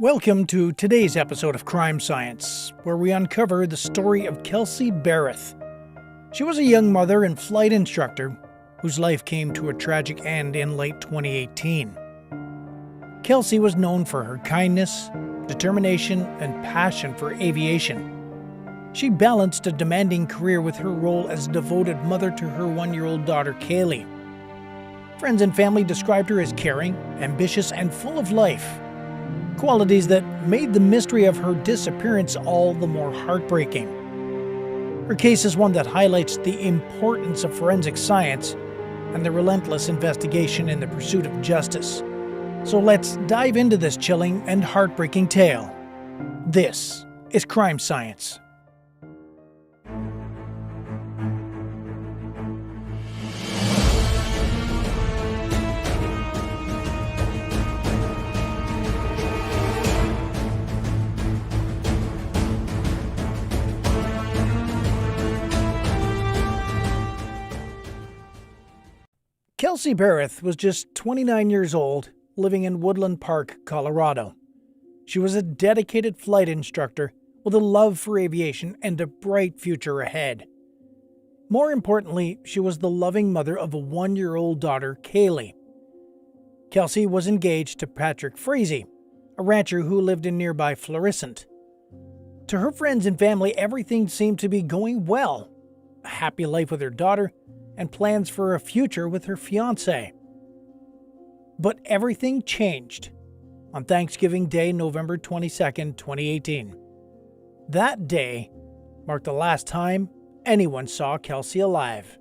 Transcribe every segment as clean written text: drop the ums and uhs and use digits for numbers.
Welcome to today's episode of Crime Science, where we uncover the story of Kelsey Berreth. She was a young mother and flight instructor whose life came to a tragic end in late 2018. Kelsey was known for her kindness, determination, and passion for aviation. She balanced a demanding career with her role as a devoted mother to her one-year-old daughter, Kaylee. Friends and family described her as caring, ambitious, and full of life. Qualities that made the mystery of her disappearance all the more heartbreaking. Her case is one that highlights the importance of forensic science and the relentless investigation in the pursuit of justice. So let's dive into this chilling and heartbreaking tale. This is Crime Science. Kelsey Berreth was just 29 years old, living in Woodland Park, Colorado. She was a dedicated flight instructor with a love for aviation and a bright future ahead. More importantly, she was the loving mother of a one-year-old daughter, Kaylee. Kelsey was engaged to Patrick Frazee, a rancher who lived in nearby Florissant. To her friends and family, everything seemed to be going well. A happy life with her daughter, and plans for a future with her fiancé. But everything changed on Thanksgiving Day, November 22, 2018. That day marked the last time anyone saw Kelsey alive.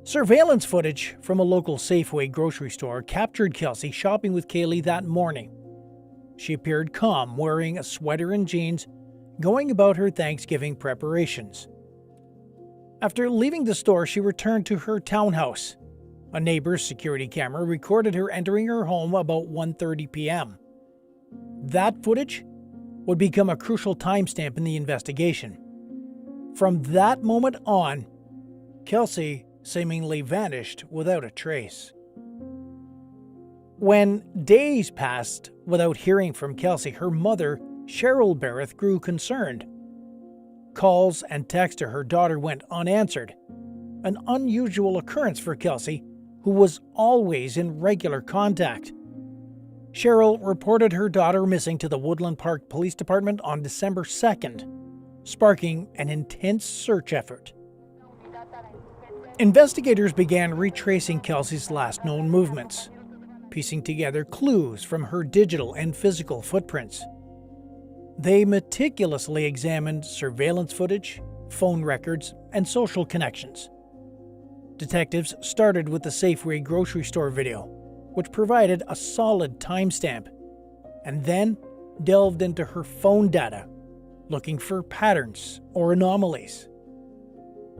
Surveillance footage from a local Safeway grocery store captured Kelsey shopping with Kaylee that morning. She appeared calm, wearing a sweater and jeans, going about her Thanksgiving preparations. After leaving the store, she returned to her townhouse. A neighbor's security camera recorded her entering her home about 1:30 p.m. That footage would become a crucial timestamp in the investigation. From that moment on, Kelsey seemingly vanished without a trace. When days passed without hearing from Kelsey, her mother, Cheryl Berreth, grew concerned. Calls and texts to her daughter went unanswered, an unusual occurrence for Kelsey, who was always in regular contact. Cheryl reported her daughter missing to the Woodland Park Police Department on December 2nd, sparking an intense search effort. Investigators began retracing Kelsey's last known movements, piecing together clues from her digital and physical footprints. They meticulously examined surveillance footage, phone records, and social connections. Detectives started with the Safeway grocery store video, which provided a solid timestamp, and then delved into her phone data, looking for patterns or anomalies.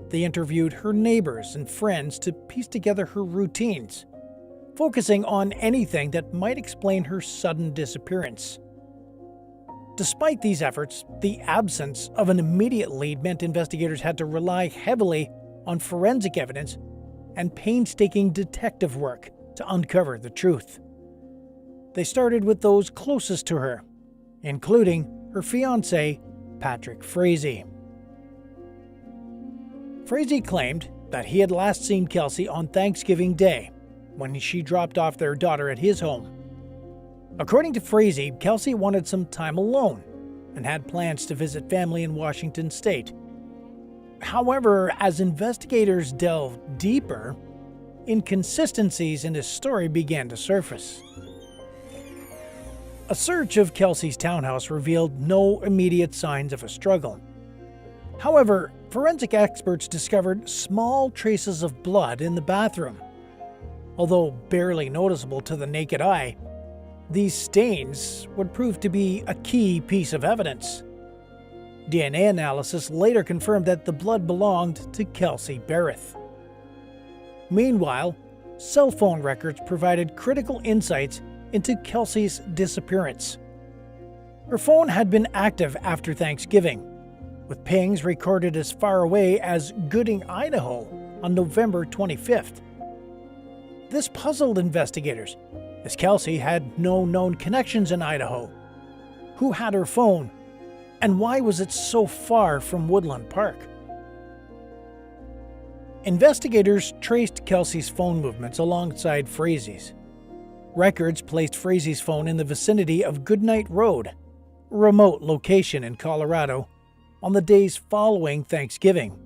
They interviewed her neighbors and friends to piece together her routines, focusing on anything that might explain her sudden disappearance. Despite these efforts, the absence of an immediate lead meant investigators had to rely heavily on forensic evidence and painstaking detective work to uncover the truth. They started with those closest to her, including her fiancé, Patrick Frazee. Frazee claimed that he had last seen Kelsey on Thanksgiving Day, when she dropped off their daughter at his home. According to Frazee, Kelsey wanted some time alone and had plans to visit family in Washington state. However, as investigators delved deeper, inconsistencies in his story began to surface. A search of Kelsey's townhouse revealed no immediate signs of a struggle. However, forensic experts discovered small traces of blood in the bathroom. Although barely noticeable to the naked eye, these stains would prove to be a key piece of evidence. DNA analysis later confirmed that the blood belonged to Kelsey Berreth. Meanwhile, cell phone records provided critical insights into Kelsey's disappearance. Her phone had been active after Thanksgiving, with pings recorded as far away as Gooding, Idaho on November 25th. This puzzled investigators, as Kelsey had no known connections in Idaho. Who had her phone, and why was it so far from Woodland Park? Investigators traced Kelsey's phone movements alongside Frazie's. Records placed Frazie's phone in the vicinity of Goodnight Road, a remote location in Colorado, on the days following Thanksgiving.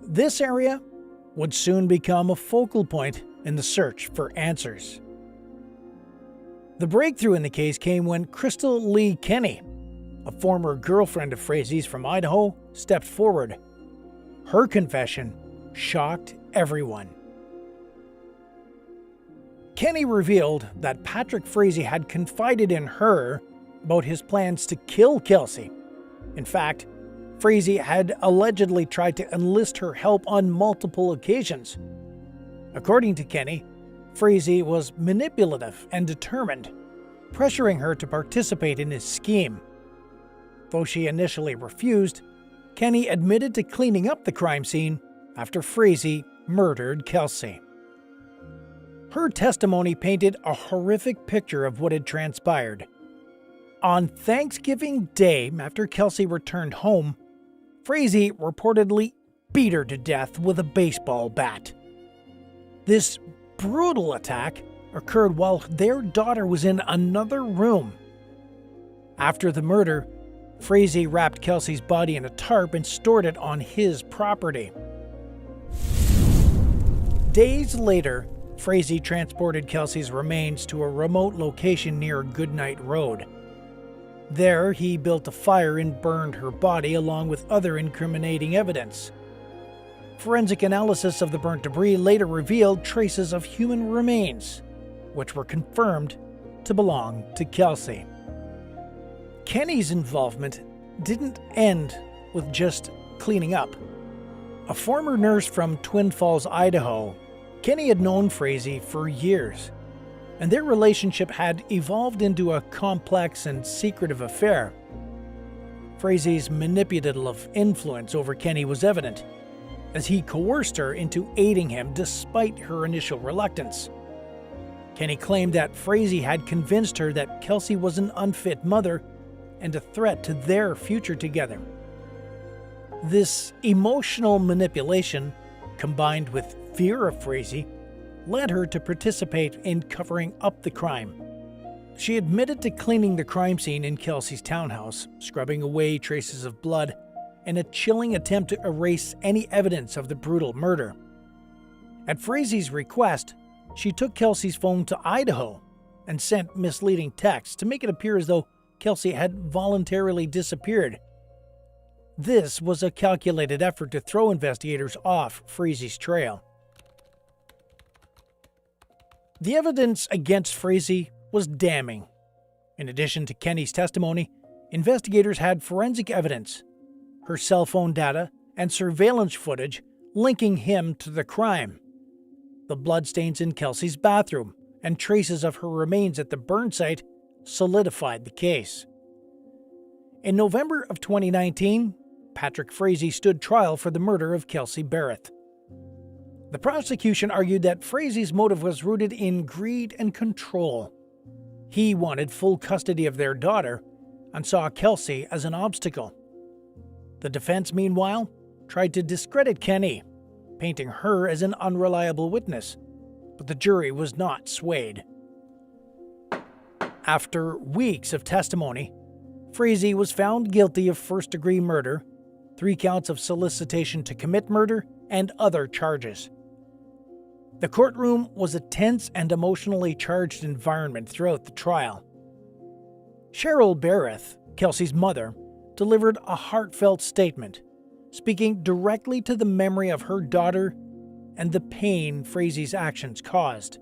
This area would soon become a focal point in the search for answers. The breakthrough in the case came when Crystal Lee Kenny, a former girlfriend of Frazie's from Idaho, stepped forward. Her confession shocked everyone. Kenny revealed that Patrick Frazee had confided in her about his plans to kill Kelsey. In fact, Frazee had allegedly tried to enlist her help on multiple occasions. According to Kenny, Frazee was manipulative and determined, pressuring her to participate in his scheme. Though she initially refused, Kenny admitted to cleaning up the crime scene after Frazee murdered Kelsey. Her testimony painted a horrific picture of what had transpired. On Thanksgiving Day, after Kelsey returned home, Frazee reportedly beat her to death with a baseball bat. This brutal attack occurred while their daughter was in another room. After the murder, Frazee wrapped Kelsey's body in a tarp and stored it on his property. Days later, Frazee transported Kelsey's remains to a remote location near Goodnight Road. There, he built a fire and burned her body along with other incriminating evidence. Forensic analysis of the burnt debris later revealed traces of human remains, which were confirmed to belong to Kelsey. Kenny's involvement didn't end with just cleaning up. A former nurse from Twin Falls, Idaho, Kenny had known Frazee for years, and their relationship had evolved into a complex and secretive affair. Frazee's manipulative influence over Kenny was evident, as he coerced her into aiding him despite her initial reluctance. Kenny claimed that Frazee had convinced her that Kelsey was an unfit mother and a threat to their future together. This emotional manipulation, combined with fear of Frazee, led her to participate in covering up the crime. She admitted to cleaning the crime scene in Kelsey's townhouse, scrubbing away traces of blood, in a chilling attempt to erase any evidence of the brutal murder. At Frazee's request, she took Kelsey's phone to Idaho and sent misleading texts to make it appear as though Kelsey had voluntarily disappeared. This was a calculated effort to throw investigators off Frazee's trail. The evidence against Frazee was damning. In addition to Kenny's testimony, investigators had forensic evidence, her cell phone data, and surveillance footage linking him to the crime. The bloodstains in Kelsey's bathroom and traces of her remains at the burn site solidified the case. In November of 2019, Patrick Frazee stood trial for the murder of Kelsey Berreth. The prosecution argued that Frazee's motive was rooted in greed and control. He wanted full custody of their daughter and saw Kelsey as an obstacle. The defense, meanwhile, tried to discredit Kenny, painting her as an unreliable witness, but the jury was not swayed. After weeks of testimony, Frazee was found guilty of first-degree murder, 3 counts of solicitation to commit murder, and other charges. The courtroom was a tense and emotionally charged environment throughout the trial. Cheryl Berreth, Kelsey's mother, delivered a heartfelt statement, speaking directly to the memory of her daughter and the pain Frazee's actions caused.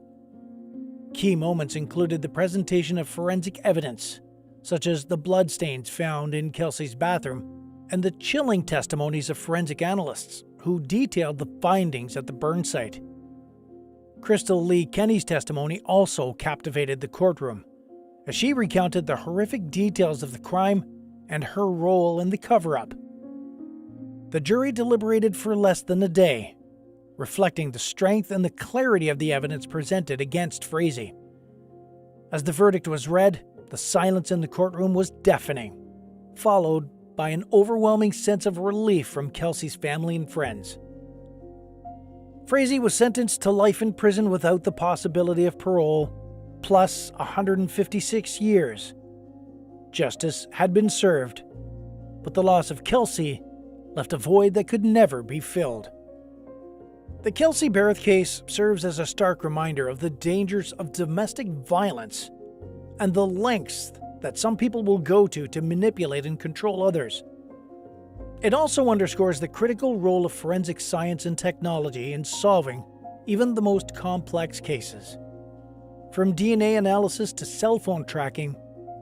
Key moments included the presentation of forensic evidence, such as the bloodstains found in Kelsey's bathroom, and the chilling testimonies of forensic analysts who detailed the findings at the burn site. Crystal Lee Kenny's testimony also captivated the courtroom, as she recounted the horrific details of the crime and her role in the cover-up. The jury deliberated for less than a day, reflecting the strength and the clarity of the evidence presented against Frazee, As the verdict was read, the silence in the courtroom was deafening, followed by an overwhelming sense of relief from Kelsey's family and friends. Frazee was sentenced to life in prison without the possibility of parole, plus 156 years. Justice had been served, but the loss of Kelsey left a void that could never be filled. The Kelsey Berreth case serves as a stark reminder of the dangers of domestic violence and the lengths that some people will go to manipulate and control others. It also underscores the critical role of forensic science and technology in solving even the most complex cases. From DNA analysis to cell phone tracking,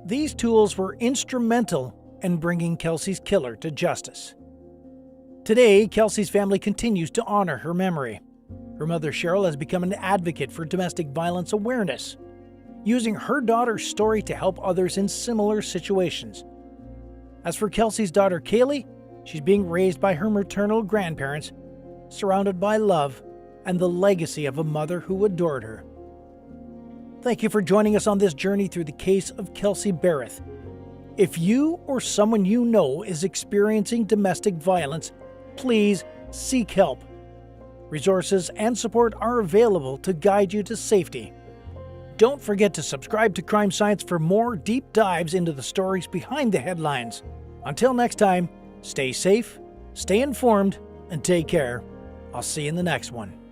these tools were instrumental in bringing Kelsey's killer to justice. Today, Kelsey's family continues to honor her memory. Her mother Cheryl has become an advocate for domestic violence awareness, using her daughter's story to help others in similar situations. As for Kelsey's daughter Kaylee, she's being raised by her maternal grandparents, surrounded by love and the legacy of a mother who adored her. Thank you for joining us on this journey through the case of Kelsey Berreth. If you or someone you know is experiencing domestic violence, please seek help. Resources and support are available to guide you to safety. Don't forget to subscribe to Crime Science for more deep dives into the stories behind the headlines. Until next time, stay safe, stay informed, and take care. I'll see you in the next one.